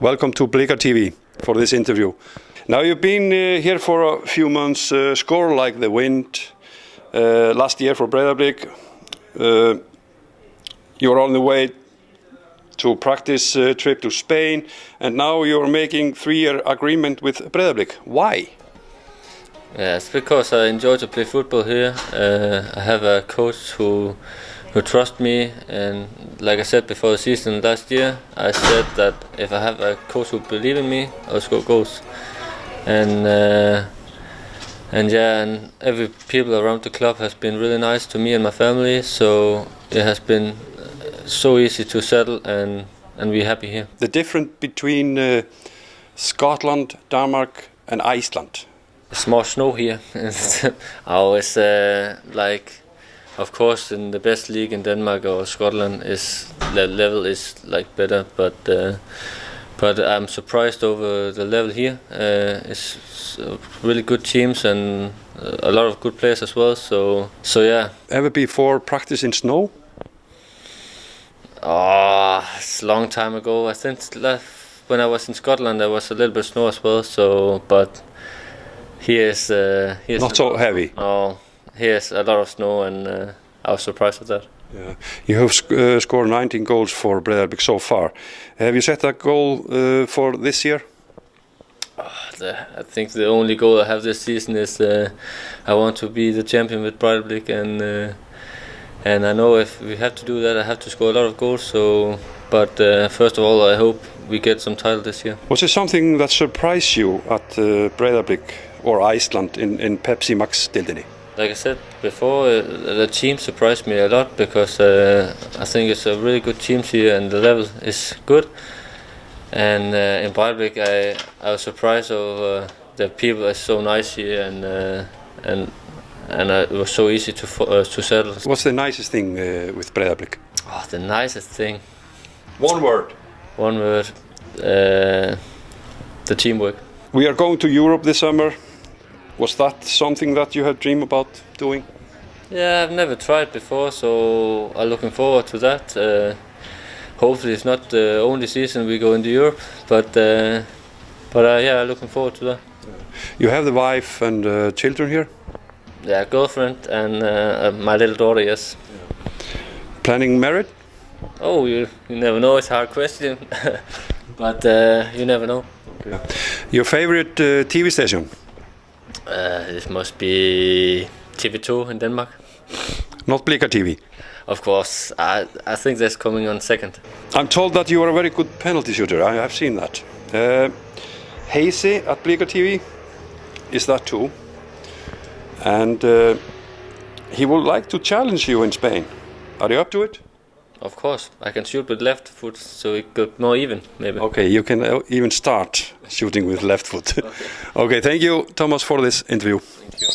Welcome to Blika TV for this interview. Now you've been here for a few months, score like the wind. Last year for Breiðablik, you're on the way to practice trip to Spain, and now you're making 3-year agreement with Breiðablik. Why? Yeah, it's because I enjoy to play football here. I have a coach who trusts me, and like I said before the season last year, I said that if I have a coach who believes in me, I'll score goals. And every people around the club has been really nice to me and my family, so it has been so easy to settle and be happy here. The difference between Scotland, Denmark and Iceland? It's more snow here. It's like, of course, in the best league in Denmark or Scotland, the level is like better, but I'm surprised over the level here. It's really good teams and a lot of good players as well. So yeah. Ever before practice in snow? Oh, it's a long time ago. I think when I was in Scotland, there was a little bit of snow as well. So, but here's not so heavy. Oh, here's a lot of snow, and I was surprised at that. Yeah. You have scored 19 goals for Breiðablik so far. Have you set a goal for this year? I think the only goal I have this season is I want to be the champion with Breiðablik, and I know if we have to do that, I have to score a lot of goals. So, but first of all, I hope we get some title this year. Was it something that surprised you at Breiðablik or Iceland in Pepsi Max deildinni? Like I said before, the team surprised me a lot because I think it's a really good team here and the level is good. And in Breiðablik, I was surprised over the people are so nice here, and it was so easy to settle. What's the nicest thing with Breiðablik? Oh, the nicest thing. One word. One word. The teamwork. We are going to Europe this summer. Was that something that you had dreamed about doing? Yeah, I've never tried before, so I'm looking forward to that. Hopefully it's not the only season we go into Europe, but yeah, I'm looking forward to that. You have the wife and children here? Yeah, girlfriend and my little daughter, yes. Planning marriage? Oh, you never know, it's a hard question, but you never know. Okay. Your favorite TV station? This must be TV2 in Denmark. Not Blika TV? Of course, I think that's coming on second. I'm told that you are a very good penalty shooter. I have seen that. Heisi at Blika TV is that too. And he would like to challenge you in Spain. Are you up to it? Of course, I can shoot with left foot, so it got more even, maybe. Okay, you can even start shooting with left foot. Okay, thank you, Thomas, for this interview. Thank you.